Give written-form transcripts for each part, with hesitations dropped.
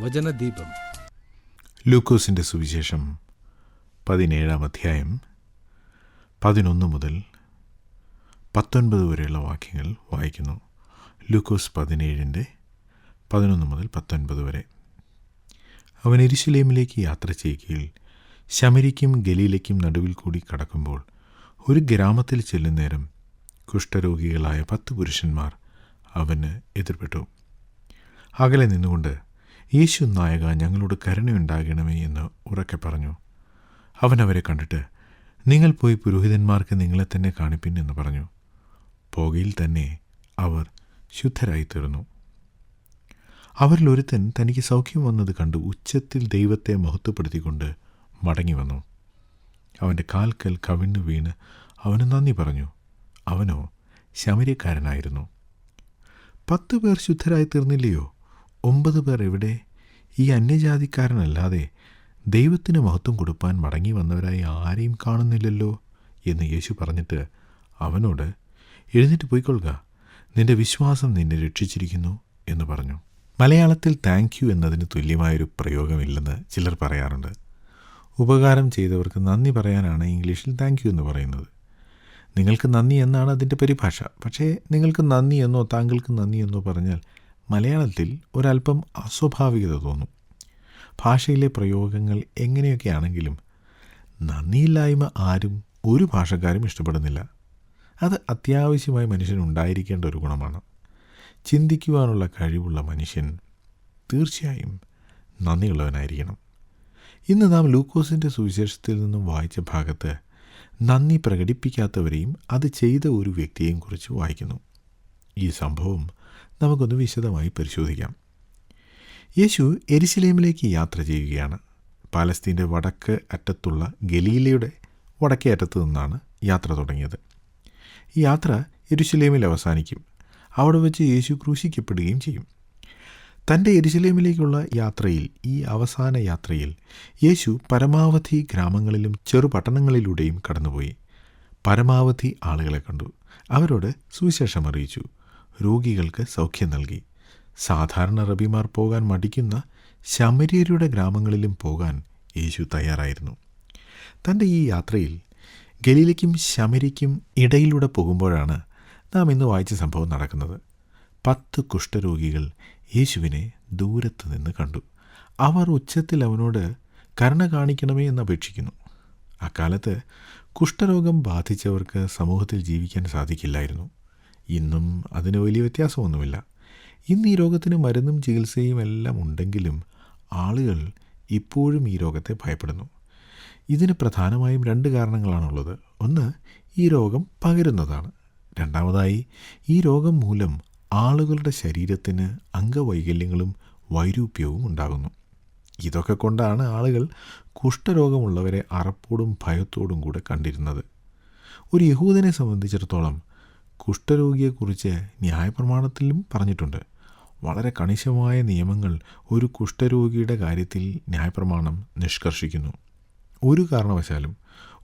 വചനദീപം. ലൂക്കോസിൻ്റെ സുവിശേഷം 17-ാം അധ്യായം 11 മുതൽ 19 വരെയുള്ള വാക്യങ്ങൾ വായിക്കുന്നു. ലൂക്കോസ് 17-11 മുതൽ 19 വരെ. അവൻ യെരുശലേമിലേക്ക് യാത്ര ചെയ്യുകയിൽ ശമര്യയ്ക്കും ഗലീലയ്ക്കും നടുവിൽ കൂടി കടക്കുമ്പോൾ ഒരു ഗ്രാമത്തിൽ ചെല്ലുന്നേരം കുഷ്ഠരോഗികളായ 10 പുരുഷന്മാർ അവന് എതിർപ്പെട്ടു. അകലെ നിന്നുകൊണ്ട്, യേശു നായക, ഞങ്ങളോട് കരുണയുണ്ടാകണമേ എന്ന് ഉറക്കെ പറഞ്ഞു. അവൻ അവരെ കണ്ടിട്ട്, നിങ്ങൾ പോയി പുരോഹിതന്മാർക്ക് നിങ്ങളെ തന്നെ കാണിപ്പിൻ എന്ന് പറഞ്ഞു. പോകയിൽ തന്നെ അവർ ശുദ്ധരായിത്തീർന്നു. അവരിൽ ഒരുത്തൻ തനിക്ക് സൗഖ്യം വന്നത് കണ്ട് ഉച്ചത്തിൽ ദൈവത്തെ മഹത്വപ്പെടുത്തിക്കൊണ്ട് മടങ്ങി വന്നു. അവൻ്റെ കാൽക്കൽ കവിണ്ണു വീണ് അവന് നന്ദി പറഞ്ഞു. അവനോ ശമര്യക്കാരനായിരുന്നു. 10 പേർ ശുദ്ധരായി തീർന്നില്ലയോ? 9 പേർ എവിടെ? ഈ അന്യജാതിക്കാരനല്ലാതെ ദൈവത്തിന് മഹത്വം കൊടുപ്പാൻ മടങ്ങി വന്നവരായി ആരെയും കാണുന്നില്ലല്ലോ എന്ന് യേശു പറഞ്ഞിട്ട് അവനോട്, എഴുന്നേറ്റ് പോയിക്കൊള്ളുക, നിന്റെ വിശ്വാസം നിന്നെ രക്ഷിച്ചിരിക്കുന്നു എന്ന് പറഞ്ഞു. മലയാളത്തിൽ താങ്ക് യു എന്നതിന് തുല്യമായൊരു പ്രയോഗമില്ലെന്ന് ചിലർ പറയാറുണ്ട്. ഉപകാരം ചെയ്തവർക്ക് നന്ദി പറയാനാണ് ഇംഗ്ലീഷിൽ താങ്ക് യു എന്ന് പറയുന്നത്. നിങ്ങൾക്ക് നന്ദി എന്നാണ് അതിൻ്റെ പരിഭാഷ. പക്ഷേ നിങ്ങൾക്ക് നന്ദി എന്നോ താങ്കൾക്ക് നന്ദി എന്നോ പറഞ്ഞാൽ മലയാളത്തിൽ ഒരല്പം അസ്വാഭാവികത തോന്നും. ഭാഷയിലെ പ്രയോഗങ്ങൾ എങ്ങനെയൊക്കെയാണെങ്കിലും നന്ദിയില്ലായ്മ ആരും ഒരു ഭാഷക്കാരും ഇഷ്ടപ്പെടുന്നില്ല. അത് അത്യാവശ്യമായി മനുഷ്യനുണ്ടായിരിക്കേണ്ട ഒരു ഗുണമാണ്. ചിന്തിക്കുവാനുള്ള കഴിവുള്ള മനുഷ്യൻ തീർച്ചയായും നന്ദിയുള്ളവനായിരിക്കണം. ഇന്ന് നാം ലൂക്കോസിൻ്റെ സുവിശേഷത്തിൽ നിന്നും വായിച്ച ഭാഗത്ത് നന്ദി പ്രകടിപ്പിക്കാത്തവരെയും അത് ചെയ്ത ഒരു വ്യക്തിയെയും കുറിച്ച് വായിക്കുന്നു. ഈ സംഭവം നമുക്കൊന്ന് വിശദമായി പരിശോധിക്കാം. യേശു യെരുശലേമിലേക്ക് യാത്ര ചെയ്യുകയാണ്. പാലസ്തീൻ്റെ വടക്ക് അറ്റത്തുള്ള ഗലീലയുടെ വടക്കേ അറ്റത്തു നിന്നാണ് യാത്ര തുടങ്ങിയത്. ഈ യാത്ര യെരുശലേമിൽ അവസാനിക്കും. അവിടെ വെച്ച് യേശു ക്രൂശിക്കപ്പെടുകയും ചെയ്യും. തൻ്റെ യെരുശലേമിലേക്കുള്ള യാത്രയിൽ, ഈ അവസാന യാത്രയിൽ, യേശു പരമാവധി ഗ്രാമങ്ങളിലും ചെറുപട്ടണങ്ങളിലൂടെയും കടന്നുപോയി. പരമാവധി ആളുകളെ കണ്ടു. അവരോട് സുവിശേഷം അറിയിച്ചു. രോഗികൾക്ക് സൗഖ്യം നൽകി. സാധാരണ റബിമാർ പോകാൻ മടിക്കുന്ന ശമര്യരുടെ ഗ്രാമങ്ങളിലും പോകാൻ യേശു തയ്യാറായിരുന്നു. തൻ്റെ ഈ യാത്രയിൽ ഗലീലയ്ക്കും ശമര്യയ്ക്കും ഇടയിലൂടെ പോകുമ്പോഴാണ് നാം ഇന്ന് വായിച്ച സംഭവം നടക്കുന്നത്. 10 കുഷ്ഠരോഗികൾ യേശുവിനെ ദൂരത്ത് നിന്ന് കണ്ടു. അവർ ഉച്ചത്തിൽ അവനോട് കരുണ കാണിക്കണമേ എന്ന് അപേക്ഷിക്കുന്നു. അക്കാലത്ത് കുഷ്ഠരോഗം ബാധിച്ചവർക്ക് സമൂഹത്തിൽ ജീവിക്കാൻ സാധിക്കില്ലായിരുന്നു. ഇന്നും അതിന് വലിയ വ്യത്യാസമൊന്നുമില്ല. ഇന്ന് ഈ രോഗത്തിന് മരുന്നും ചികിത്സയും എല്ലാം ഉണ്ടെങ്കിലും ആളുകൾ ഇപ്പോഴും ഈ രോഗത്തെ ഭയപ്പെടുന്നു. ഇതിന് പ്രധാനമായും 2 കാരണങ്ങളാണുള്ളത്. ഒന്ന്, ഈ രോഗം പകരുന്നതാണ്. രണ്ടാമതായി, ഈ രോഗം മൂലം ആളുകളുടെ ശരീരത്തിന് അംഗവൈകല്യങ്ങളും വൈരൂപ്യവും ഉണ്ടാകുന്നു. ഇതൊക്കെ കൊണ്ടാണ് ആളുകൾ കുഷ്ഠരോഗമുള്ളവരെ അറപ്പോടും ഭയത്തോടും കൂടെ കണ്ടിരുന്നത്. ഒരു യഹൂദനെ സംബന്ധിച്ചിടത്തോളം കുഷ്ഠരോഗിയെക്കുറിച്ച് ന്യായപ്രമാണത്തിലും പറഞ്ഞിട്ടുണ്ട്. വളരെ കണിശമായ നിയമങ്ങൾ ഒരു കുഷ്ഠരോഗിയുടെ കാര്യത്തിൽ ന്യായപ്രമാണം നിഷ്കർഷിക്കുന്നു. ഒരു കാരണവശാലും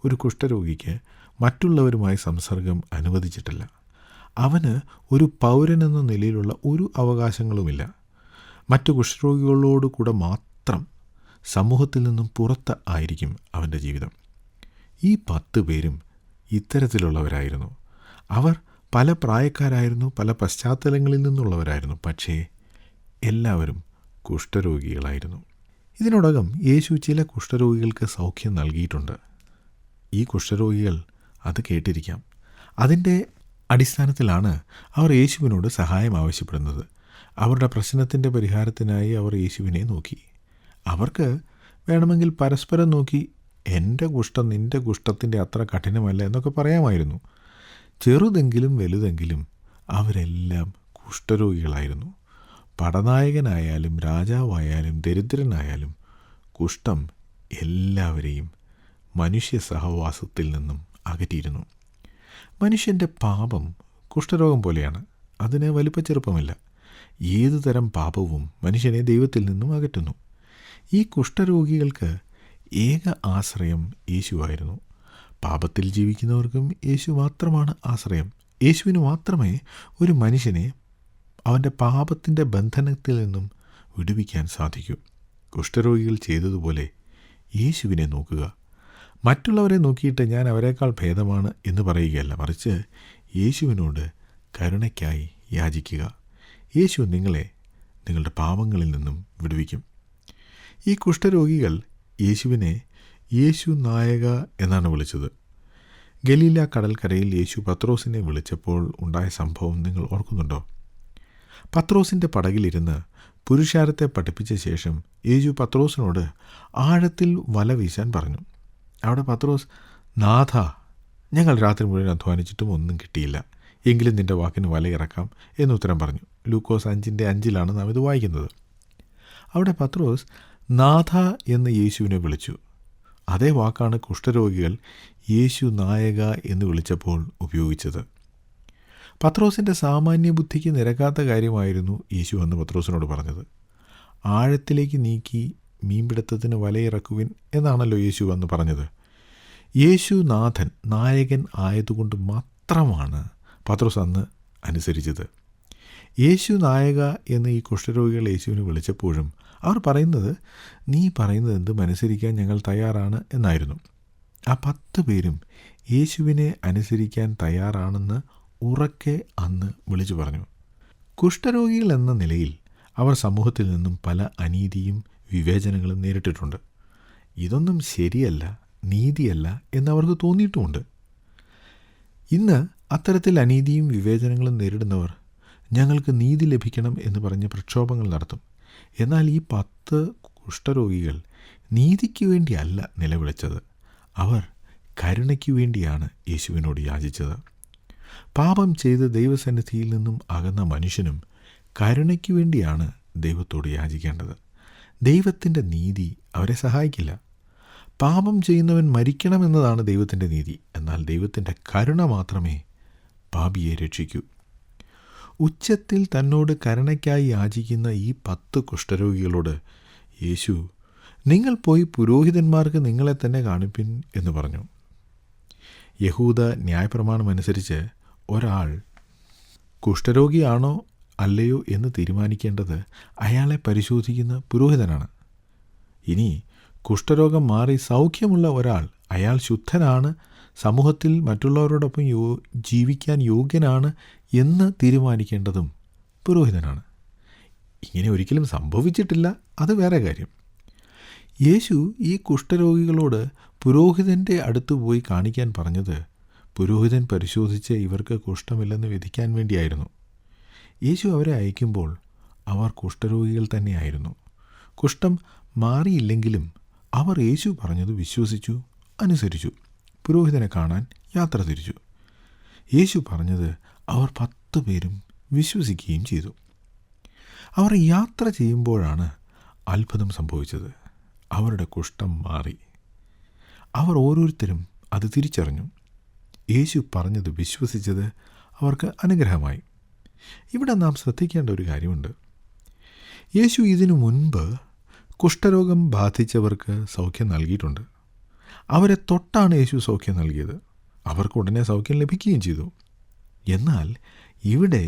ഒരു കുഷ്ഠരോഗിക്ക് മറ്റുള്ളവരുമായി സംസർഗം അനുവദിച്ചിട്ടില്ല. അവന് ഒരു പൗരനെന്ന നിലയിലുള്ള ഒരു അവകാശങ്ങളുമില്ല. മറ്റു കുഷ്ഠരോഗികളോട് കൂടെ മാത്രം സമൂഹത്തിൽ നിന്നും പുറത്ത് ആയിരിക്കും അവൻ്റെ ജീവിതം. ഈ 10 പേരും ഇത്തരത്തിലുള്ളവരായിരുന്നു. അവർ പല പ്രായക്കാരായിരുന്നു, പല പശ്ചാത്തലങ്ങളിൽ നിന്നുള്ളവരായിരുന്നു. പക്ഷേ എല്ലാവരും കുഷ്ഠരോഗികളായിരുന്നു. ഇതിനോടകം യേശു ചില കുഷ്ഠരോഗികൾക്ക് സൗഖ്യം നൽകിയിട്ടുണ്ട്. ഈ കുഷ്ഠരോഗികൾ അത് കേട്ടിരിക്കാം. അതിൻ്റെ അടിസ്ഥാനത്തിലാണ് അവർ യേശുവിനോട് സഹായം ആവശ്യപ്പെടുന്നത്. അവരുടെ പ്രശ്നത്തിൻ്റെ പരിഹാരത്തിനായി അവർ യേശുവിനെ നോക്കി. അവർക്ക് വേണമെങ്കിൽ പരസ്പരം നോക്കി, എൻ്റെ കുഷ്ഠം നിൻ്റെ കുഷ്ഠത്തിൻ്റെ അത്ര കഠിനമല്ല എന്നൊക്കെ പറയാമായിരുന്നു. ചെറുതെങ്കിലും വലുതെങ്കിലും അവരെല്ലാം കുഷ്ഠരോഗികളായിരുന്നു. പടനായകനായാലും രാജാവായാലും ദരിദ്രനായാലും കുഷ്ഠം എല്ലാവരെയും മനുഷ്യ സഹവാസത്തിൽ നിന്നും അകറ്റിയിരുന്നു. മനുഷ്യൻ്റെ പാപം കുഷ്ഠരോഗം പോലെയാണ്. അതിന് വലിപ്പച്ചെറുപ്പമില്ല. ഏതു തരം പാപവും മനുഷ്യനെ ദൈവത്തിൽ നിന്നും അകറ്റുന്നു. ഈ കുഷ്ഠരോഗികൾക്ക് ഏക ആശ്രയം യേശുവായിരുന്നു. പാപത്തിൽ ജീവിക്കുന്നവർക്കും യേശു മാത്രമാണ് ആശ്രയം. യേശുവിന് മാത്രമേ ഒരു മനുഷ്യനെ അവൻ്റെ പാപത്തിൻ്റെ ബന്ധനത്തിൽ നിന്നും വിടുവിക്കാൻ സാധിക്കൂ. കുഷ്ഠരോഗികൾ ചെയ്തതുപോലെ യേശുവിനെ നോക്കുക. മറ്റുള്ളവരെ നോക്കിയിട്ട് ഞാൻ അവരെക്കാൾ ഭേദമാണ് എന്ന് പറയുകയല്ല, മറിച്ച് യേശുവിനോട് കരുണയ്ക്കായി യാചിക്കുക. യേശു നിങ്ങളെ നിങ്ങളുടെ പാപങ്ങളിൽ നിന്നും വിടുവിക്കും. ഈ കുഷ്ഠരോഗികൾ യേശുവിനെ യേശു നായക എന്നാണ് വിളിച്ചത്. ഗലീല കടൽക്കരയിൽ യേശു പത്രോസിനെ വിളിച്ചപ്പോൾ ഉണ്ടായ സംഭവം നിങ്ങൾ ഓർക്കുന്നുണ്ടോ? പത്രോസിൻ്റെ പടകിലിരുന്ന് പുരുഷാരത്തെ പഠിപ്പിച്ച ശേഷം യേശു പത്രോസിനോട് ആഴത്തിൽ വല വീശാൻ പറഞ്ഞു. അവിടെ പത്രോസ്, നാഥ, ഞങ്ങൾ രാത്രി മുഴുവൻ അധ്വാനിച്ചിട്ടും ഒന്നും കിട്ടിയില്ല, എങ്കിലും നിൻ്റെ വാക്കിന് വല ഇറക്കാം എന്നുത്തരം പറഞ്ഞു. ലൂക്കോസ് 5:5 നാം ഇത് വായിക്കുന്നത്. അവിടെ പത്രോസ് നാഥ എന്ന് യേശുവിനെ വിളിച്ചു. അതേ വാക്കാണ് കുഷ്ഠരോഗികൾ യേശു നായക എന്ന് വിളിച്ചപ്പോൾ ഉപയോഗിച്ചത്. പത്രോസിൻ്റെ സാമാന്യ ബുദ്ധിക്ക് നിരക്കാത്ത കാര്യമായിരുന്നു യേശു അന്ന് പത്രോസിനോട് പറഞ്ഞത്. ആഴത്തിലേക്ക് നീക്കി മീൻപിടുത്തത്തിന് വലയിറക്കുവിൻ എന്നാണല്ലോ യേശു അന്ന് പറഞ്ഞത്. യേശു നാഥൻ, നായകൻ ആയതുകൊണ്ട് മാത്രമാണ് പത്രോസ് അന്ന് അനുസരിച്ചത്. യേശു നായക എന്ന് ഈ കുഷ്ഠരോഗികൾ യേശുവിനെ വിളിച്ചപ്പോഴും അവർ പറയുന്നത്, നീ പറയുന്നത് എന്തും അനുസരിക്കാൻ ഞങ്ങൾ തയ്യാറാണ് എന്നായിരുന്നു. ആ 10 പേരും യേശുവിനെ അനുസരിക്കാൻ തയ്യാറാണെന്ന് ഉറക്കെ അന്ന് വിളിച്ചു പറഞ്ഞു. കുഷ്ഠരോഗികൾ എന്ന നിലയിൽ അവർ സമൂഹത്തിൽ നിന്നും പല അനീതിയും വിവേചനങ്ങളും നേരിട്ടിട്ടുണ്ട്. ഇതൊന്നും ശരിയല്ല, നീതിയല്ല എന്നവർക്ക് തോന്നിയിട്ടുമുണ്ട്. ഇന്ന് അത്തരത്തിൽ അനീതിയും വിവേചനങ്ങളും നേരിടുന്നവർ ഞങ്ങൾക്ക് നീതി ലഭിക്കണം എന്ന് പറഞ്ഞ് പ്രക്ഷോഭങ്ങൾ നടത്തും. എന്നാൽ ഈ 10 കുഷ്ഠരോഗികൾ നീതിക്ക് വേണ്ടിയല്ല നിലവിളിച്ചത്, അവർ കരുണയ്ക്ക് വേണ്ടിയാണ് യേശുവിനോട് യാചിച്ചത്. പാപം ചെയ്ത് ദൈവസന്നിധിയിൽ നിന്നും അകന്ന മനുഷ്യനും കരുണയ്ക്ക് വേണ്ടിയാണ് ദൈവത്തോട് യാചിക്കേണ്ടത്. ദൈവത്തിൻ്റെ നീതി അവരെ സഹായിക്കില്ല. പാപം ചെയ്യുന്നവൻ മരിക്കണമെന്നതാണ് ദൈവത്തിൻ്റെ നീതി. എന്നാൽ ദൈവത്തിൻ്റെ കരുണ മാത്രമേ പാപിയെ രക്ഷിക്കൂ. ഉച്ചത്തിൽ തന്നോട് കരുണയ്ക്കായി യാചിക്കുന്ന ഈ 10 കുഷ്ഠരോഗികളോട് യേശു, നിങ്ങൾ പോയി പുരോഹിതന്മാർക്ക് നിങ്ങളെ തന്നെ കാണിപ്പിൻ എന്ന് പറഞ്ഞു. യഹൂദ ന്യായപ്രമാണം അനുസരിച്ച് ഒരാൾ കുഷ്ഠരോഗിയാണോ അല്ലയോ എന്ന് തീരുമാനിക്കേണ്ടത് അയാളെ പരിശോധിക്കുന്ന പുരോഹിതനാണ്. ഇനി കുഷ്ഠരോഗം മാറി സൗഖ്യമുള്ള ഒരാൾ, അയാൾ ശുദ്ധനാണ്, സമൂഹത്തിൽ മറ്റുള്ളവരോടൊപ്പം ജീവിക്കാൻ യോഗ്യനാണ് എന്ന് തീരുമാനിക്കേണ്ടതും പുരോഹിതനാണ്. ഇങ്ങനെ ഒരിക്കലും സംഭവിച്ചിട്ടില്ല, അത് വേറെ കാര്യം. യേശു ഈ കുഷ്ഠരോഗികളോട് പുരോഹിതൻ്റെ അടുത്ത് പോയി കാണിക്കാൻ പറഞ്ഞത് പുരോഹിതൻ പരിശോധിച്ച് ഇവർക്ക് കുഷ്ഠമില്ലെന്ന് വിധിക്കാൻ വേണ്ടിയായിരുന്നു. യേശു അവരെ അയക്കുമ്പോൾ അവർ കുഷ്ഠരോഗികൾ തന്നെയായിരുന്നു. കുഷ്ഠം മാറിയില്ലെങ്കിലും അവർ യേശു പറഞ്ഞത് വിശ്വസിച്ചു, അനുസരിച്ചു. പുരോഹിതനെ കാണാൻ യാത്ര തിരിച്ചു. യേശു പറഞ്ഞത് അവർ 10 പേരും വിശ്വസിക്കുകയും ചെയ്തു. അവർ യാത്ര ചെയ്യുമ്പോഴാണ് അത്ഭുതം സംഭവിച്ചത്. അവരുടെ കുഷ്ഠം മാറി. അവർ ഓരോരുത്തരും അത് തിരിച്ചറിഞ്ഞു. യേശു പറഞ്ഞത് വിശ്വസിച്ചത് അവർക്ക് അനുഗ്രഹമായി. ഇവിടെ നാം ശ്രദ്ധിക്കേണ്ട ഒരു കാര്യമുണ്ട്. യേശു ഇതിനു മുൻപ് കുഷ്ഠരോഗം ബാധിച്ചവർക്ക് സൗഖ്യം നൽകിയിട്ടുണ്ട്. അവരെ തൊട്ടാണ് യേശു സൗഖ്യം നൽകിയത്. അവർക്ക് ഉടനെ സൗഖ്യം ലഭിക്കുകയും ചെയ്തു. എന്നാൽ ഇവിടെ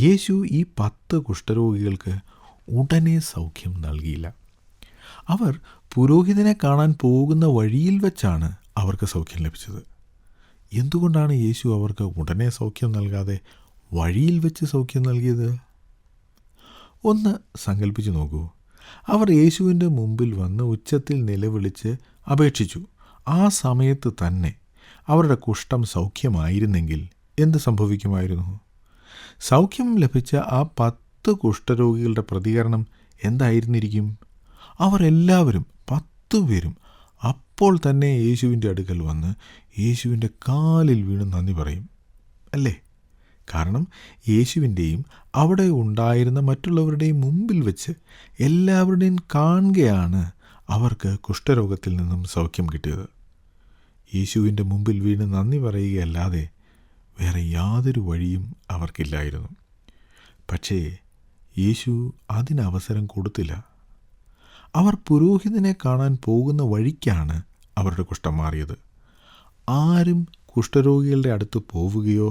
യേശു ഈ 10 കുഷ്ഠരോഗികൾക്ക് ഉടനെ സൗഖ്യം നൽകിയില്ല. അവർ പുരോഹിതനെ കാണാൻ പോകുന്ന വഴിയിൽ വെച്ചാണ് അവർക്ക് സൗഖ്യം ലഭിച്ചത്. എന്തുകൊണ്ടാണ് യേശു അവർക്ക് ഉടനെ സൗഖ്യം നൽകാതെ വഴിയിൽ വെച്ച് സൗഖ്യം നൽകിയത്? ഒന്ന് സങ്കല്പിച്ചു നോക്കൂ. അവർ യേശുവിൻ്റെ മുമ്പിൽ വന്ന് ഉച്ചത്തിൽ നിലവിളിച്ച് അപേക്ഷിച്ചു. ആ സമയത്ത് തന്നെ അവരുടെ കുഷ്ഠം സൗഖ്യമായിരുന്നെങ്കിൽ എന്ത് സംഭവിക്കുമായിരുന്നു? സൗഖ്യം ലഭിച്ച ആ 10 കുഷ്ഠരോഗികളുടെ പ്രതികരണം എന്തായിരുന്നിരിക്കും? അവർ എല്ലാവരും 10 പേരും അപ്പോൾ തന്നെ യേശുവിൻ്റെ അടുക്കൽ വന്ന് യേശുവിൻ്റെ കാലിൽ വീണ് നന്ദി പറയും, അല്ലേ? കാരണം യേശുവിൻ്റെയും അവിടെ ഉണ്ടായിരുന്ന മറ്റുള്ളവരുടെയും മുമ്പിൽ വെച്ച് എല്ലാവരുടെയും കാണുകയാണ് അവർക്ക് കുഷ്ഠരോഗത്തിൽ നിന്നും സൗഖ്യം കിട്ടിയത്. യേശുവിൻ്റെ മുമ്പിൽ വീണ് നന്ദി പറയുകയല്ലാതെ വേറെ യാതൊരു വഴിയും അവർക്കില്ലായിരുന്നു. പക്ഷേ യേശു അതിനവസരം കൊടുത്തില്ല. അവർ പുരോഹിതനെ കാണാൻ പോകുന്ന വഴിക്കാണ് അവരുടെ കുഷ്ഠം മാറിയത്. ആരും കുഷ്ഠരോഗികളുടെ അടുത്ത് പോവുകയോ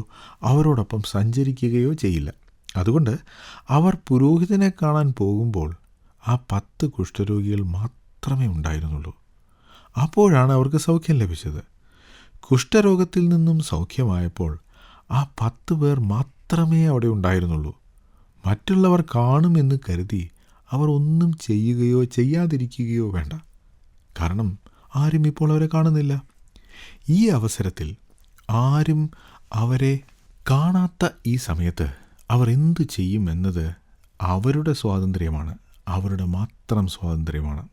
അവരോടൊപ്പം സഞ്ചരിക്കുകയോ ചെയ്യില്ല. അതുകൊണ്ട് അവർ പുരോഹിതനെ കാണാൻ പോകുമ്പോൾ ആ 10 കുഷ്ഠരോഗികൾ മാത്രമേ ഉണ്ടായിരുന്നുള്ളൂ. അപ്പോഴാണ് അവർക്ക് സൗഖ്യം ലഭിച്ചത്. കുഷ്ഠരോഗത്തിൽ നിന്നും സൗഖ്യമായപ്പോൾ ആ 10 പേർ മാത്രമേ അവിടെ ഉണ്ടായിരുന്നുള്ളൂ. മറ്റുള്ളവർ കാണുമെന്ന് കരുതി അവർ ഒന്നും ചെയ്യുകയോ ചെയ്യാതിരിക്കുകയോ വേണ്ട. കാരണം ആരും ഇപ്പോൾ അവരെ കാണുന്നില്ല. ഈ അവസരത്തിൽ ആരും അവരെ കാണാത്ത ഈ സമയത്ത് അവർ എന്തു ചെയ്യും എന്നത് അവരുടെ സ്വാതന്ത്ര്യമാണ്, അവരുടെ മാത്രം സ്വാതന്ത്ര്യമാണ്.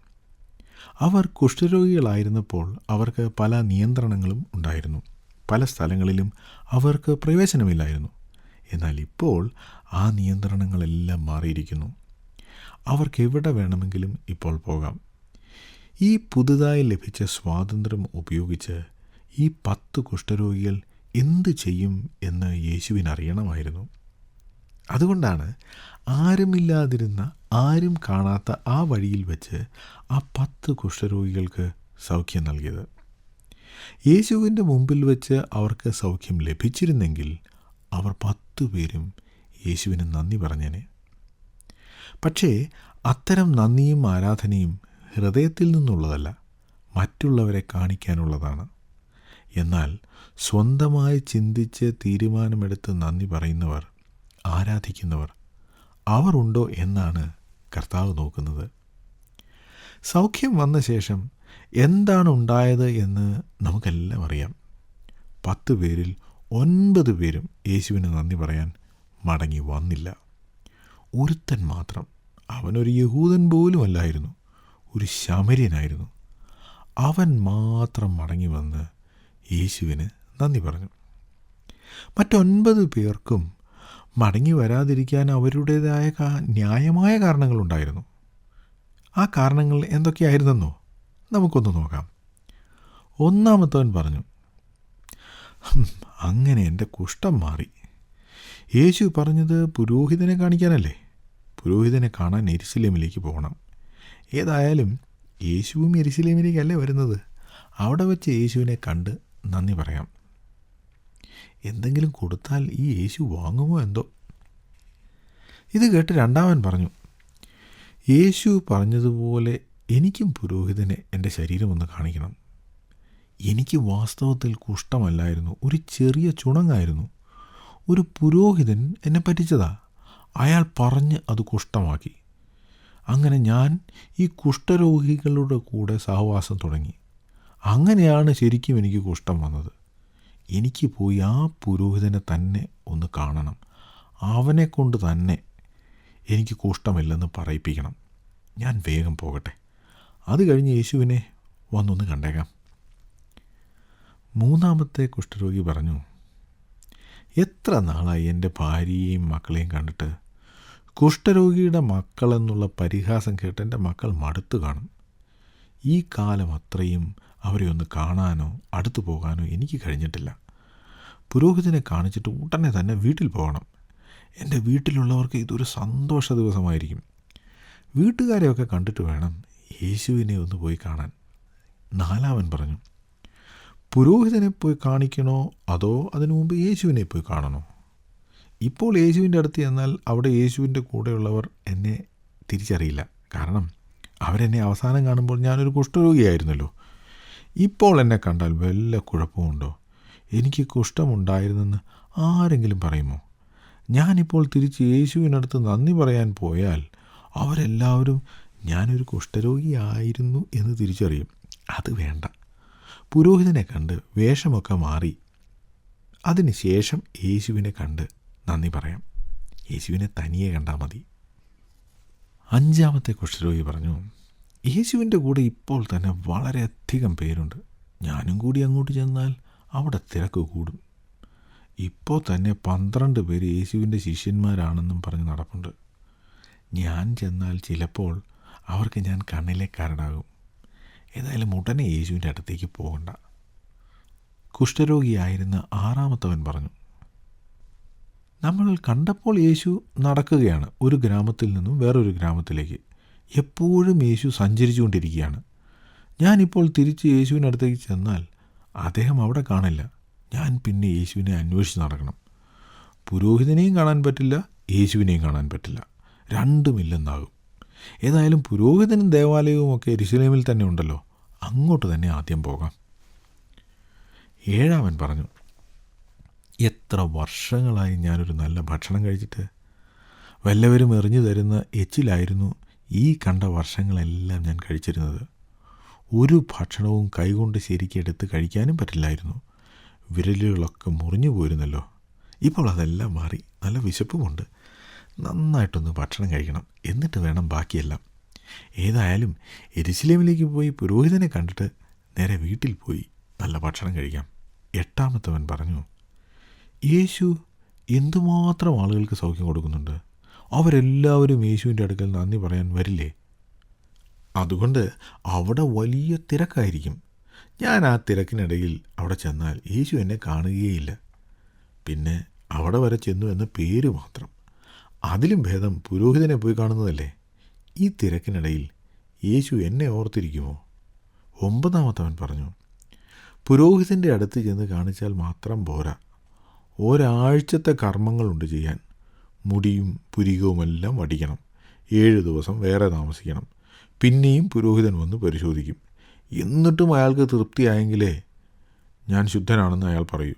അവർ കുഷ്ഠരോഗികളായിരുന്നപ്പോൾ അവർക്ക് പല നിയന്ത്രണങ്ങളും ഉണ്ടായിരുന്നു. പല സ്ഥലങ്ങളിലും അവർക്ക് പ്രവേശനമില്ലായിരുന്നു. എന്നാൽ ഇപ്പോൾ ആ നിയന്ത്രണങ്ങളെല്ലാം മാറിയിരിക്കുന്നു. അവർക്ക് എവിടെ വേണമെങ്കിലും ഇപ്പോൾ പോകാം. ഈ പുതുതായി ലഭിച്ച സ്വാതന്ത്ര്യം ഉപയോഗിച്ച് ഈ 10 കുഷ്ഠരോഗികൾ എന്തു ചെയ്യും എന്ന് യേശുവിനറിയണമായിരുന്നു. അതുകൊണ്ടാണ് ആരുമില്ലാതിരുന്ന, ആരും കാണാത്ത ആ വഴിയിൽ വെച്ച് ആ 10 കുഷ്ഠരോഗികൾക്ക് സൗഖ്യം നൽകിയത്. യേശുവിൻ്റെ മുമ്പിൽ വെച്ച് അവർക്ക് സൗഖ്യം ലഭിച്ചിരുന്നെങ്കിൽ അവർ 10 പേരും യേശുവിന് നന്ദി പറഞ്ഞേനെ. പക്ഷേ അത്തരം നന്ദിയും ആരാധനയും ഹൃദയത്തിൽ നിന്നുള്ളതല്ല, മറ്റുള്ളവരെ കാണിക്കാനുള്ളതാണ്. എന്നാൽ സ്വന്തമായി ചിന്തിച്ച് തീരുമാനമെടുത്ത് നന്ദി പറയുന്നവർ, ആരാധിക്കുന്നവർ, അവർ ഉണ്ടോ എന്നാണ് കർത്താവ് നോക്കുന്നത്. സൗഖ്യം വന്ന ശേഷം എന്താണ് ഉണ്ടായത് എന്ന് നമുക്കെല്ലാം അറിയാം. 10 പേരിൽ 9 പേരും യേശുവിന് നന്ദി പറയാൻ മടങ്ങി വന്നില്ല. ഒരുത്തൻ മാത്രം, അവനൊരു യഹൂദൻ പോലും അല്ലായിരുന്നു, ഒരു ശമര്യനായിരുന്നു. അവൻ മാത്രം മടങ്ങി വന്ന് യേശുവിന് നന്ദി പറഞ്ഞു. മറ്റ് 9 പേർക്കും മടങ്ങി വരാതിരിക്കാൻ അവരുടേതായ ന്യായമായ കാരണങ്ങളുണ്ടായിരുന്നു. ആ കാരണങ്ങൾ എന്തൊക്കെയായിരുന്നെന്നോ നമുക്കൊന്ന് നോക്കാം. ഒന്നാമത്തവൻ പറഞ്ഞു, അങ്ങനെ എൻ്റെ കുഷ്ഠം മാറി. യേശു പറഞ്ഞത് പുരോഹിതനെ കാണിക്കാനല്ലേ? പുരോഹിതനെ കാണാൻ യെരുശലേമിലേക്ക് പോകണം. ഏതായാലും യേശുവും യെരുശലേമിലേക്കല്ലേ വരുന്നത്. അവിടെ വെച്ച് യേശുവിനെ കണ്ട് നന്ദി പറയാം. എന്തെങ്കിലും കൊടുത്താൽ ഈ യേശു വാങ്ങുമോ എന്തോ. ഇത് കേട്ട് രണ്ടാമൻ പറഞ്ഞു, യേശു പറഞ്ഞതുപോലെ എനിക്കും പുരോഹിതനെ എൻ്റെ ശരീരം ഒന്ന് കാണിക്കണം. എനിക്ക് വാസ്തവത്തിൽ കുഷ്ഠമല്ലായിരുന്നു, ഒരു ചെറിയ ചുണങ്ങായിരുന്നു. ഒരു പുരോഹിതൻ എന്നെ പറ്റിച്ചതാ. അയാൾ പറഞ്ഞ് അത് കുഷ്ഠമാക്കി. അങ്ങനെ ഞാൻ ഈ കുഷ്ഠരോഗികളുടെ കൂടെ സഹവാസം തുടങ്ങി. അങ്ങനെയാണ് ശരിക്കും എനിക്ക് കുഷ്ഠം വന്നത്. എനിക്ക് പോയി ആ പുരോഹിതനെ തന്നെ ഒന്ന് കാണണം. അവനെ കൊണ്ട് തന്നെ എനിക്ക് കുഷ്ഠമില്ലെന്ന് പറയിപ്പിക്കണം. ഞാൻ വേഗം പോകട്ടെ. അത് കഴിഞ്ഞ് യേശുവിനെ വന്നൊന്ന് കണ്ടേക്കാം. മൂന്നാമത്തെ കുഷ്ഠരോഗി പറഞ്ഞു, എത്ര നാളായി എൻ്റെ ഭാര്യയെയും മക്കളെയും കണ്ടിട്ട്. കുഷ്ഠരോഗിയുടെ മക്കളെന്നുള്ള പരിഹാസം കേട്ട് എൻ്റെ മക്കൾ മടുത്തു കാണും. ഈ കാലം അത്രയും അവരെ ഒന്ന് കാണാനോ അടുത്തു പോകാനോ എനിക്ക് കഴിഞ്ഞിട്ടില്ല. പുരോഹിതനെ കാണിച്ചിട്ട് ഉടനെ തന്നെ വീട്ടിൽ പോകണം. എൻ്റെ വീട്ടിലുള്ളവർക്ക് ഇതൊരു സന്തോഷ ദിവസമായിരിക്കും. വീട്ടുകാരെയൊക്കെ കണ്ടിട്ട് വേണം യേശുവിനെ ഒന്ന് പോയി കാണാൻ. നാലാമൻ പറഞ്ഞു, പുരോഹിതനെ പോയി കാണിക്കണോ അതോ അതിനു മുമ്പ് യേശുവിനെ പോയി കാണണോ? ഇപ്പോൾ യേശുവിൻ്റെ അടുത്ത് ചെന്നാൽ അവിടെ യേശുവിൻ്റെ കൂടെയുള്ളവർ എന്നെ തിരിച്ചറിയില്ല. കാരണം അവരെന്നെ അവസാനം കാണുമ്പോൾ ഞാനൊരു കുഷ്ഠരോഗിയായിരുന്നല്ലോ. ഇപ്പോൾ എന്നെ കണ്ടാൽ വല്ല കുഴപ്പമുണ്ടോ? എനിക്ക് കുഷ്ഠമുണ്ടായിരുന്നെന്ന് ആരെങ്കിലും പറയുമോ? ഞാനിപ്പോൾ തിരിച്ച് യേശുവിനടുത്ത് നന്ദി പറയാൻ പോയാൽ അവരെല്ലാവരും ഞാനൊരു കുഷ്ഠരോഗിയായിരുന്നു എന്ന് തിരിച്ചറിയും. അത് വേണ്ട. പുരോഹിതനെ കണ്ട് വേഷമൊക്കെ മാറി അതിന് ശേഷം യേശുവിനെ കണ്ട് നന്ദി പറയാം. യേശുവിനെ തനിയെ കണ്ടാൽ മതി. അഞ്ചാമത്തെ കുഷ്ഠരോഗി പറഞ്ഞു, യേശുവിൻ്റെ കൂടെ ഇപ്പോൾ തന്നെ വളരെയധികം പേരുണ്ട്. ഞാനും കൂടി അങ്ങോട്ട് ചെന്നാൽ അവിടെ തിരക്ക് കൂടും. ഇപ്പോൾ തന്നെ 12 പേര് യേശുവിൻ്റെ ശിഷ്യന്മാരാണെന്നും പറഞ്ഞ് നടപ്പുണ്ട്. ഞാൻ ചെന്നാൽ ചിലപ്പോൾ അവർക്ക് ഞാൻ കണ്ണിലെ കരടാകും. ഏതായാലും ഉടനെ യേശുവിൻ്റെ അടുത്തേക്ക് പോകണ്ട. കുഷ്ഠരോഗിയായിരുന്ന ആറാമത്തവൻ പറഞ്ഞു, നമ്മൾ കണ്ടപ്പോൾ യേശു നടക്കുകയാണ് ഒരു ഗ്രാമത്തിൽ നിന്നും വേറൊരു ഗ്രാമത്തിലേക്ക്. എപ്പോഴും യേശു സഞ്ചരിച്ചുകൊണ്ടിരിക്കുകയാണ്. ഞാനിപ്പോൾ തിരിച്ച് യേശുവിനടുത്തേക്ക് ചെന്നാൽ അദ്ദേഹം അവിടെ കാണില്ല. ഞാൻ പിന്നെ യേശുവിനെ അന്വേഷിച്ച് നടക്കണം. പുരോഹിതനെയും കാണാൻ പറ്റില്ല, യേശുവിനെയും കാണാൻ പറ്റില്ല. രണ്ടുമില്ലെന്നാകും. ഏതായാലും പുരോഹിതനും ദേവാലയവും ഒക്കെ യെരുശലേമിൽ തന്നെ ഉണ്ടല്ലോ, അങ്ങോട്ട് തന്നെ ആദ്യം പോകാം. 7-ാമൻ പറഞ്ഞു, എത്ര വർഷങ്ങളായി ഞാനൊരു നല്ല ഭക്ഷണം കഴിച്ചിട്ട്. വല്ലവരും എറിഞ്ഞു തരുന്ന എച്ചിലായിരുന്നു ഈ കണ്ട വർഷങ്ങളെല്ലാം ഞാൻ കഴിച്ചിരുന്നത്. ഒരു ഭക്ഷണവും കൈകൊണ്ട് ശരിക്കെടുത്ത് കഴിക്കാനും പറ്റില്ലായിരുന്നു. വിരലുകളൊക്കെ മുറിഞ്ഞു പോയിരുന്നല്ലോ. ഇപ്പോൾ അതെല്ലാം മാറി, നല്ല വിശപ്പുമുണ്ട്. നന്നായിട്ടൊന്ന് ഭക്ഷണം കഴിക്കണം, എന്നിട്ട് വേണം ബാക്കിയെല്ലാം. ഏതായാലും യെരുശലേമിലേക്ക് പോയി പുരോഹിതനെ കണ്ടിട്ട് നേരെ വീട്ടിൽ പോയി നല്ല ഭക്ഷണം കഴിക്കാം. 8-ാമത്തവൻ പറഞ്ഞു, യേശു എന്തുമാത്രം ആളുകൾക്ക് സൗഖ്യം കൊടുക്കുന്നുണ്ട്. അവരെല്ലാവരും യേശുവിൻ്റെ അടുക്കൽ നന്ദി പറയാൻ വരില്ലേ? അതുകൊണ്ട് അവിടെ വലിയ തിരക്കായിരിക്കും. ഞാൻ ആ തിരക്കിനിടയിൽ അവിടെ ചെന്നാൽ യേശു എന്നെ കാണുകയേയില്ല. പിന്നെ അവിടെ വരെ ചെന്നു എന്ന പേര് മാത്രം. അതിലും ഭേദം പുരോഹിതനെ പോയി കാണുന്നതല്ലേ. ഈ തിരക്കിനിടയിൽ യേശു എന്നെ ഓർത്തിരിക്കുമോ? 9-ാമത്തവൻ പറഞ്ഞു, പുരോഹിതൻ്റെ അടുത്ത് ചെന്ന് കാണിച്ചാൽ മാത്രം പോരാ. ഒരാഴ്ചത്തെ കർമ്മങ്ങളുണ്ട് ചെയ്യാൻ. മുടിയും പുരികവുമെല്ലാം വടിക്കണം. 7 ദിവസം വേറെ താമസിക്കണം. പിന്നെയും പുരോഹിതൻ വന്ന് പരിശോധിക്കും. എന്നിട്ടും അയാൾക്ക് തൃപ്തിയായെങ്കിലേ ഞാൻ ശുദ്ധനാണെന്ന് അയാൾ പറയൂ.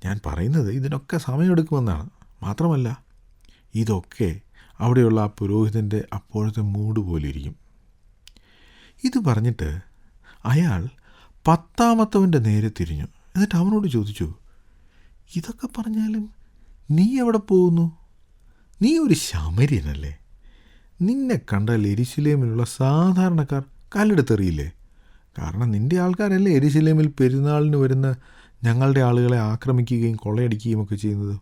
ഞാൻ പറയുന്നത് ഇതിനൊക്കെ സമയമെടുക്കുമെന്നാണ്. മാത്രമല്ല, ഇതൊക്കെ അവിടെയുള്ള ആ പുരോഹിതൻ്റെ അപ്പോഴത്തെ മൂഡ് പോലെ ഇരിക്കും. ഇത് പറഞ്ഞിട്ട് അയാൾ 10-ാമത്തവൻ്റെ നേരെ തിരിഞ്ഞു. എന്നിട്ട് അവനോട് ചോദിച്ചു, ഇതൊക്കെ പറഞ്ഞാലും നീ എവിടെ പോകുന്നു? നീ ഒരു ശമര്യനല്ലേ? നിന്നെ കണ്ടാൽ യെരുശലേമിലുള്ള സാധാരണക്കാർ കല്ലെടുത്തെറിയില്ലേ? കാരണം നിൻ്റെ ആൾക്കാരല്ലേ യെരുശലേമിൽ പെരുന്നാളിന് വരുന്ന ഞങ്ങളുടെ ആളുകളെ ആക്രമിക്കുകയും കൊള്ളയടിക്കുകയും ഒക്കെ ചെയ്യുന്നത്.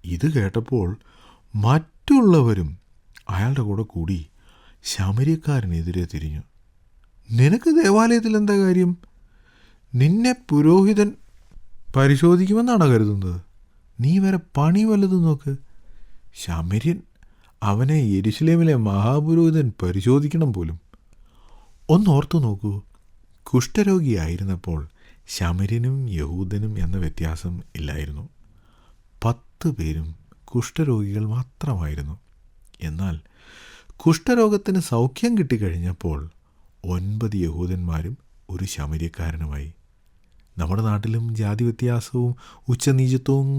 ഇത് കേട്ടപ്പോൾ മറ്റുള്ളവരും അയാളുടെ കൂടെ കൂടി ശമര്യക്കാരനെതിരെ തിരിഞ്ഞു. നിനക്ക് ദേവാലയത്തിൽ എന്താ കാര്യം? നിന്നെ പുരോഹിതൻ പരിശോധിക്കുമെന്നാണോ കരുതുന്നത്? നീ വരെ പണി വല്ലതും നോക്ക്. ശമര്യൻ, അവനെ യെരുശലേമിലെ മഹാപുരോഹിതൻ പരിശോധിക്കണം പോലും. ഒന്നോർത്തു നോക്കൂ, കുഷ്ഠരോഗിയായിരുന്നപ്പോൾ ശമര്യനും യഹൂദനും എന്ന വ്യത്യാസം ഇല്ലായിരുന്നു. 10 പേരും കുഷ്ഠരോഗികൾ മാത്രമായിരുന്നു. എന്നാൽ കുഷ്ഠരോഗത്തിന് സൗഖ്യം കിട്ടിക്കഴിഞ്ഞപ്പോൾ 9 യഹൂദന്മാരും ഒരു ശമര്യക്കാരനുമായി. നമ്മുടെ നാട്ടിലും ജാതി വ്യത്യാസവും ഉച്ചനീചത്വവും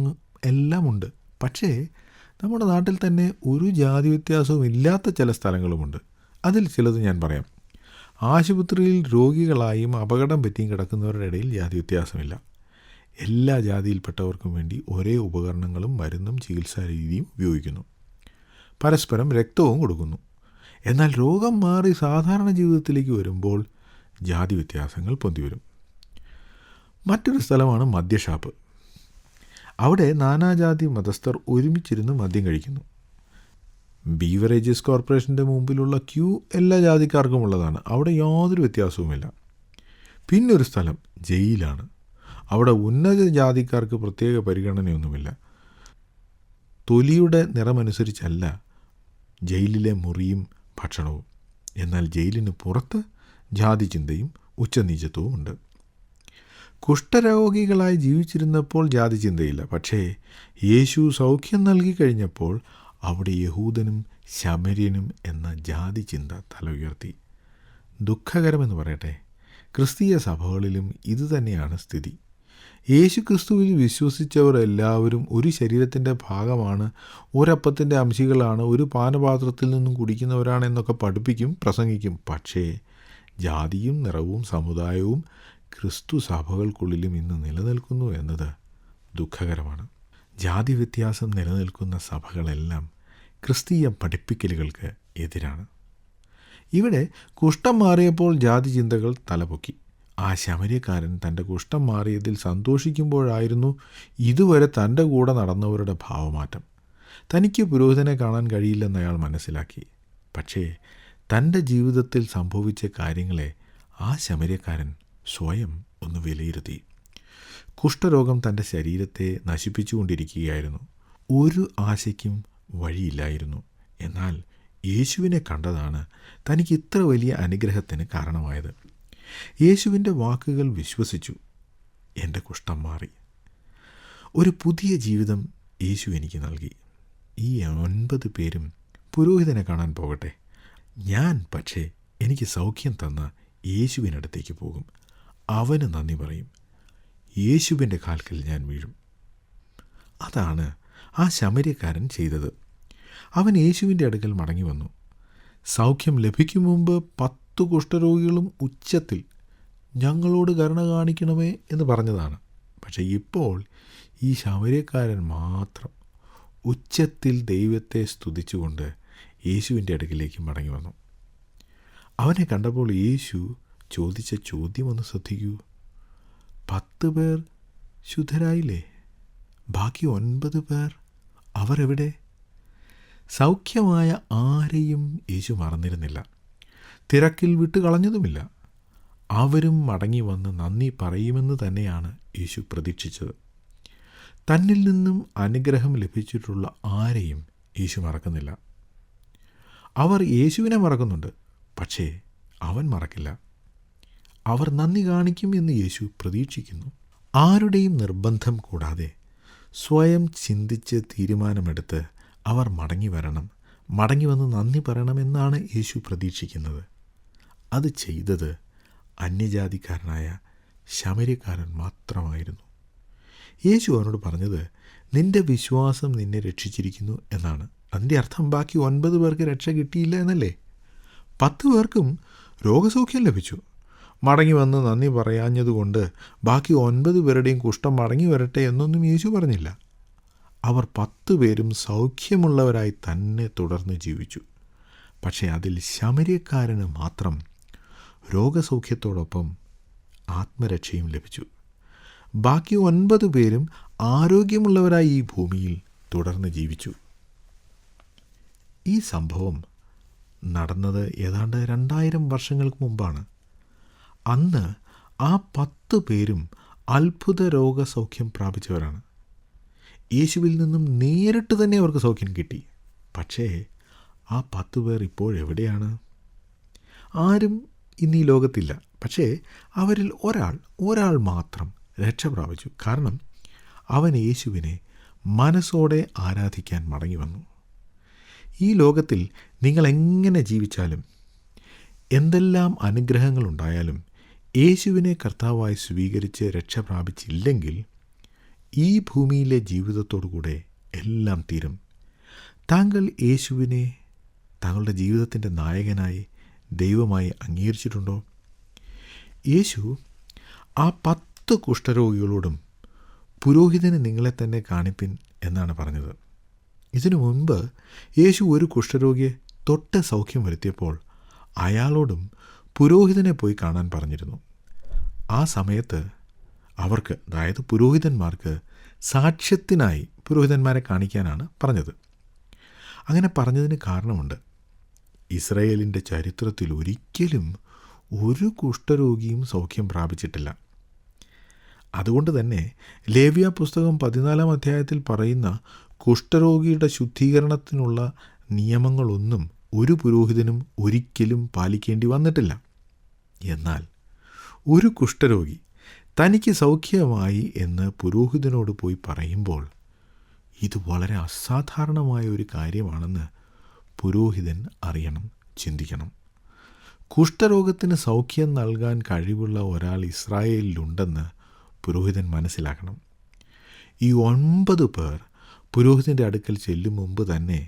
എല്ലാം ഉണ്ട്. പക്ഷേ നമ്മുടെ നാട്ടിൽ തന്നെ ഒരു ജാതി വ്യത്യാസവും ഇല്ലാത്ത ചില സ്ഥലങ്ങളുമുണ്ട്. അതിൽ ചിലത് ഞാൻ പറയാം. ആശുപത്രിയിൽ രോഗികളായും അപകടം പറ്റിയും കിടക്കുന്നവരുടെ ഇടയിൽ ജാതി വ്യത്യാസമില്ല. എല്ലാ ജാതിയിൽപ്പെട്ടവർക്കും വേണ്ടി ഒരേ ഉപകരണങ്ങളും മരുന്നും ചികിത്സാ രീതിയും ഉപയോഗിക്കുന്നു. പരസ്പരം രക്തവും കൊടുക്കുന്നു. എന്നാൽ രോഗം മാറി സാധാരണ ജീവിതത്തിലേക്ക് വരുമ്പോൾ ജാതി വ്യത്യാസങ്ങൾ പൊന്തിവരും. മറ്റൊരു സ്ഥലമാണ് മദ്യഷാപ്പ്. അവിടെ നാനാജാതി മതസ്ഥർ ഒരുമിച്ചിരുന്ന് മദ്യം കഴിക്കുന്നു. ബീവറേജസ് കോർപ്പറേഷൻ്റെ മുമ്പിലുള്ള ക്യൂ എല്ലാ ജാതിക്കാർക്കും ഉള്ളതാണ്. അവിടെ യാതൊരു വ്യത്യാസവുമില്ല. പിന്നൊരു സ്ഥലം ജയിലാണ്. അവിടെ ഉന്നത ജാതിക്കാർക്ക് പ്രത്യേക പരിഗണനയൊന്നുമില്ല. തൊലിയുടെ നിറമനുസരിച്ചല്ല ജയിലിലെ മുറിയും ഭക്ഷണവും. എന്നാൽ ജയിലിന് പുറത്ത് ജാതി ചിന്തയും ഉച്ചനീചത്വവും ഉണ്ട്. കുഷ്ഠരോഗികളായി ജീവിച്ചിരുന്നപ്പോൾ ജാതി ചിന്തയില്ല. പക്ഷേ യേശു സൗഖ്യം നൽകി കഴിഞ്ഞപ്പോൾ അവിടെ യഹൂദനും ശമര്യനും എന്ന ജാതി ചിന്ത തല ഉയർത്തി. ദുഃഖകരമെന്ന് പറയട്ടെ, ക്രിസ്തീയ സഭകളിലും ഇതുതന്നെയാണ് സ്ഥിതി. യേശു ക്രിസ്തുവിൽ വിശ്വസിച്ചവർ എല്ലാവരും ഒരു ശരീരത്തിൻ്റെ ഭാഗമാണ്, ഒരപ്പത്തിൻ്റെ അംശികളാണ്, ഒരു പാനപാത്രത്തിൽ നിന്നും കുടിക്കുന്നവരാണെന്നൊക്കെ പഠിപ്പിക്കും, പ്രസംഗിക്കും. പക്ഷേ ജാതിയും നിറവും സമുദായവും ക്രിസ്തു സഭകൾക്കുള്ളിലും ഇന്ന് നിലനിൽക്കുന്നു എന്നത് ദുഃഖകരമാണ്. ജാതി വ്യത്യാസം നിലനിൽക്കുന്ന സഭകളെല്ലാം ക്രിസ്തീയ പഠിപ്പിക്കലുകൾക്ക് എതിരാണ്. ഇവിടെ കുഷ്ഠം മാറിയപ്പോൾ ജാതി ചിന്തകൾ തലപൊക്കി. ആ ശമര്യക്കാരൻ തൻ്റെ കുഷ്ഠം മാറിയതിൽ സന്തോഷിക്കുമ്പോഴായിരുന്നു ഇതുവരെ തൻ്റെ കൂടെ നടന്നവരുടെ ഭാവമാറ്റം. തനിക്ക് പുരോഹിതനെ കാണാൻ കഴിയില്ലെന്ന് അയാൾ മനസ്സിലാക്കി. പക്ഷേ തൻ്റെ ജീവിതത്തിൽ സംഭവിച്ച കാര്യങ്ങളെ ആ ശമര്യക്കാരൻ സ്വയം ഒന്ന് വിലയിരുത്തി. കുഷ്ഠരോഗം തൻ്റെ ശരീരത്തെ നശിപ്പിച്ചുകൊണ്ടിരിക്കുകയായിരുന്നു. ഒരു ആശയ്ക്കും വഴിയില്ലായിരുന്നു. എന്നാൽ യേശുവിനെ കണ്ടതാണ് തനിക്ക് ഇത്ര വലിയ അനുഗ്രഹത്തിന് കാരണമായത്. യേശുവിൻ്റെ വാക്കുകൾ വിശ്വസിച്ചു. എൻ്റെ കുഷ്ഠം മാറി. ഒരു പുതിയ ജീവിതം യേശു എനിക്ക് നൽകി. ഈ 9 പേരും പുരോഹിതനെ കാണാൻ പോകട്ടെ. ഞാൻ പക്ഷേ എനിക്ക് സൗഖ്യം തന്ന യേശുവിനടുത്തേക്ക് പോകും. അവന് നന്ദി പറയും. യേശുവിൻ്റെ കാൽക്കൽ ഞാൻ വീഴും. അതാണ് ആ ശമര്യക്കാരൻ ചെയ്തത്. അവൻ യേശുവിൻ്റെ അടുക്കൽ മടങ്ങി വന്നു. സൗഖ്യം ലഭിക്കും മുമ്പ് 10 കുഷ്ഠരോഗികളും ഉച്ചത്തിൽ ഞങ്ങളോട് കരുണ കാണിക്കണമേ എന്ന് പറഞ്ഞതാണ്. പക്ഷേ ഇപ്പോൾ ഈ ശമര്യക്കാരൻ മാത്രം ഉച്ചത്തിൽ ദൈവത്തെ സ്തുതിച്ചുകൊണ്ട് യേശുവിൻ്റെ അടുക്കിലേക്ക് മടങ്ങി വന്നു. അവനെ കണ്ടപ്പോൾ യേശു ചോദിച്ച ചോദ്യം ഒന്ന് ശ്രദ്ധിക്കൂ. 10 പേർ ശുദ്ധരായില്ലേ? ബാക്കി 9 പേർ അവരെവിടെ? സൗഖ്യമായ ആരെയും യേശു മറന്നിരുന്നില്ല. തിരക്കിൽ വിട്ട് കളഞ്ഞതുമില്ല. അവരും മടങ്ങി വന്ന് നന്ദി പറയുമെന്ന് തന്നെയാണ് യേശു പ്രതീക്ഷിച്ചത്. തന്നിൽ നിന്നും അനുഗ്രഹം ലഭിച്ചിട്ടുള്ള ആരെയും യേശു മറക്കുന്നില്ല. അവർ യേശുവിനെ മറക്കുന്നുണ്ട്, പക്ഷേ അവൻ മറക്കില്ല. അവർ നന്ദി കാണിക്കും എന്ന് യേശു പ്രതീക്ഷിക്കുന്നു. ആരുടെയും നിർബന്ധം കൂടാതെ സ്വയം ചിന്തിച്ച് തീരുമാനമെടുത്ത് അവർ മടങ്ങി വന്ന് നന്ദി പറയണമെന്നാണ് യേശു പ്രതീക്ഷിക്കുന്നത്. അത് ചെയ്തത് അന്യജാതിക്കാരനായ ശമര്യക്കാരൻ മാത്രമായിരുന്നു. യേശു അവനോട് പറഞ്ഞത്, നിന്റെ വിശ്വാസം നിന്നെ രക്ഷിച്ചിരിക്കുന്നു എന്നാണ്. അതിൻ്റെ അർത്ഥം ബാക്കി 9 പേർക്ക് രക്ഷ കിട്ടിയില്ല എന്നല്ലേ? 10 പേർക്കും രോഗസൗഖ്യം ലഭിച്ചു. മടങ്ങി വന്ന് നന്ദി പറയാഞ്ഞതുകൊണ്ട് ബാക്കി 9 പേരുടെയും കുഷ്ഠം മടങ്ങി വരട്ടെ എന്നൊന്നും യേശു പറഞ്ഞില്ല. അവർ 10 പേരും സൗഖ്യമുള്ളവരായി തന്നെ തുടർന്ന് ജീവിച്ചു. പക്ഷേ അതിൽ ശമര്യക്കാരന് മാത്രം രോഗസൗഖ്യത്തോടൊപ്പം ആത്മരക്ഷയും ലഭിച്ചു. ബാക്കി 9 പേരും ആരോഗ്യമുള്ളവരായി ഈ ഭൂമിയിൽ തുടർന്ന് ജീവിച്ചു. ഈ സംഭവം നടന്നത് ഏതാണ്ട് 2000 വർഷങ്ങൾക്ക് മുമ്പാണ്. അന്ന് ആ 10 പേരും അത്ഭുത രോഗസൗഖ്യം പ്രാപിച്ചവരാണ്. യേശുവിൽ നിന്നും നേരിട്ട് തന്നെ അവർക്ക് സൗഖ്യം കിട്ടി. പക്ഷേ ആ 10 പേർ ഇപ്പോഴെവിടെയാണ്? ആരും ഇന്ന് ഈ ലോകത്തില്ല. പക്ഷേ അവരിൽ ഒരാൾ മാത്രം രക്ഷ പ്രാപിച്ചു. കാരണം അവൻ യേശുവിനെ മനസ്സോടെ ആരാധിക്കാൻ മടങ്ങി വന്നു. ഈ ലോകത്തിൽ നിങ്ങൾ എങ്ങനെ ജീവിച്ചാലും, എന്തെല്ലാം അനുഗ്രഹങ്ങളുണ്ടായാലും, യേശുവിനെ കർത്താവായി സ്വീകരിച്ച് രക്ഷ പ്രാപിച്ചില്ലെങ്കിൽ ഈ ഭൂമിയിലെ ജീവിതത്തോടുകൂടെ എല്ലാം തീരും. താങ്കൾ യേശുവിനെ താങ്കളുടെ ജീവിതത്തിൻ്റെ നായകനായി ദൈവമായി അംഗീകരിച്ചിട്ടുണ്ടോ? യേശു ആ 10 കുഷ്ഠരോഗികളോടും പുരോഹിതന് നിങ്ങളെ തന്നെ കാണിപ്പിൻ എന്നാണ് പറഞ്ഞത്. ഇതിനു മുൻപ് യേശു ഒരു കുഷ്ഠരോഗിയെ തൊട്ട് സൗഖ്യം വരുത്തിയപ്പോൾ അയാളോടും പുരോഹിതനെ പോയി കാണാൻ പറഞ്ഞിരുന്നു. ആ സമയത്ത് അവർക്ക്, അതായത് പുരോഹിതന്മാർക്ക് സാക്ഷ്യത്തിനായി പുരോഹിതന്മാരെ കാണിക്കാനാണ് പറഞ്ഞത്. അങ്ങനെ പറഞ്ഞതിന് കാരണമുണ്ട്. ഇസ്രായേലിൻ്റെ ചരിത്രത്തിൽ ഒരിക്കലും ഒരു കുഷ്ഠരോഗിയും സൗഖ്യം പ്രാപിച്ചിട്ടില്ല. അതുകൊണ്ട് തന്നെ ലേവ്യ പുസ്തകം 14-ാം അധ്യായത്തിൽ പറയുന്ന കുഷ്ഠരോഗിയുടെ ശുദ്ധീകരണത്തിനുള്ള നിയമങ്ങളൊന്നും ഒരു പുരോഹിതനും ഒരിക്കലും പാലിക്കേണ്ടി വന്നിട്ടില്ല. എന്നാൽ ഒരു കുഷ്ഠരോഗി തനിക്ക് സൗഖ്യമായി എന്ന് പുരോഹിതനോട് പോയി പറയുമ്പോൾ ഇത് വളരെ അസാധാരണമായ ഒരു കാര്യമാണെന്ന് പുരോഹിതൻ അറിയണം, ചിന്തിക്കണം. കുഷ്ഠരോഗത്തിന് സൗഖ്യം നൽകാൻ കഴിവുള്ള ഒരാൾ ഇസ്രായേലിലുണ്ടെന്ന് പുരോഹിതൻ മനസ്സിലാക്കണം. ഈ 9 പേർ പുരോഹിതൻ്റെ അടുക്കൽ ചെല്ലും മുമ്പ് തന്നെ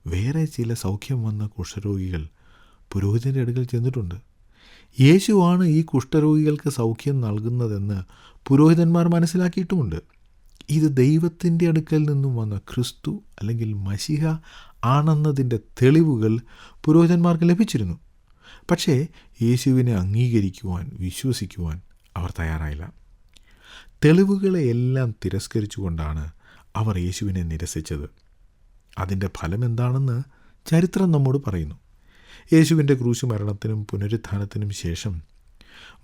വേറെ ചില സൗഖ്യം വന്ന കുഷ്ഠരോഗികൾ പുരോഹിതൻ്റെ അടുക്കൽ ചെന്നിട്ടുണ്ട്. യേശുവാണ് ഈ കുഷ്ഠരോഗികൾക്ക് സൗഖ്യം നൽകുന്നതെന്ന് പുരോഹിതന്മാർ മനസ്സിലാക്കിയിട്ടുമുണ്ട്. ഇത് ദൈവത്തിൻ്റെ അടുക്കൽ നിന്നും വന്ന ക്രിസ്തു അല്ലെങ്കിൽ മശിഹ ആണെന്നതിൻ്റെ തെളിവുകൾ പുരോഹിതന്മാർക്ക് ലഭിച്ചിരുന്നു. പക്ഷേ യേശുവിനെ അംഗീകരിക്കുവാൻ, വിശ്വസിക്കുവാൻ അവർ തയ്യാറായില്ല. തെളിവുകളെയെല്ലാം തിരസ്കരിച്ചുകൊണ്ടാണ് അവർ യേശുവിനെ നിരസിച്ചത്. അതിൻ്റെ ഫലം എന്താണെന്ന് ചരിത്രം നമ്മോട് പറയുന്നു. യേശുവിൻ്റെ ക്രൂശ് മരണത്തിനും പുനരുത്ഥാനത്തിനും ശേഷം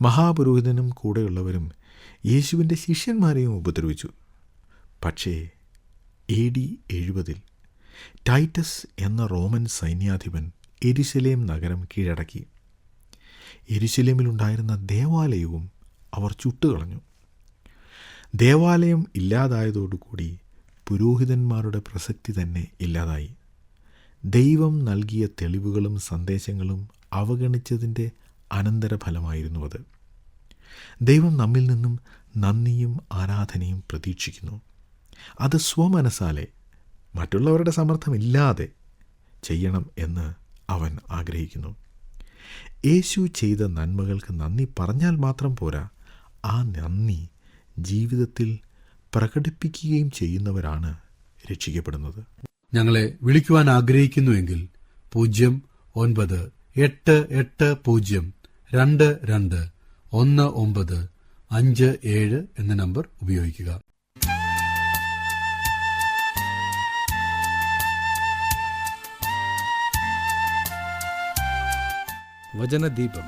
മഹാപുരോഹിതനും കൂടെയുള്ളവരും യേശുവിൻ്റെ ശിഷ്യന്മാരെയും ഉപദ്രവിച്ചു. പക്ഷേ AD 70 ടൈറ്റസ് എന്ന റോമൻ സൈന്യാധിപൻ യെരുശലേം നഗരം കീഴടക്കി. യെരുശലേമിലുണ്ടായിരുന്ന ദേവാലയവും അവർ ചുട്ടുകളഞ്ഞു. ദേവാലയം ഇല്ലാതായതോടുകൂടി പുരോഹിതന്മാരുടെ പ്രസക്തി തന്നെ ഇല്ലാതായി. ദൈവം നൽകിയ തെളിവുകളും സന്ദേശങ്ങളും അവഗണിച്ചതിൻ്റെ അനന്തരഫലമായിരുന്നു അത്. ദൈവം നമ്മിൽ നിന്നും നന്ദിയും ആരാധനയും പ്രതീക്ഷിക്കുന്നു. അത് സ്വമനസാലെ മറ്റുള്ളവരുടെ സമ്മർദ്ദമില്ലാതെ ചെയ്യണം എന്ന് അവൻ ആഗ്രഹിക്കുന്നു. യേശു ചെയ്ത നന്മകൾക്ക് നന്ദി പറഞ്ഞാൽ മാത്രം പോരാ, ആ നന്ദി ജീവിതത്തിൽ പ്രകടിപ്പിക്കുകയും ചെയ്യുന്നവരാണ് രക്ഷിക്കപ്പെടുന്നത്. ഞങ്ങളെ വിളിക്കുവാൻ ആഗ്രഹിക്കുന്നുവെങ്കിൽ 0988022195 എന്ന നമ്പർ ഉപയോഗിക്കുക. വചനദീപം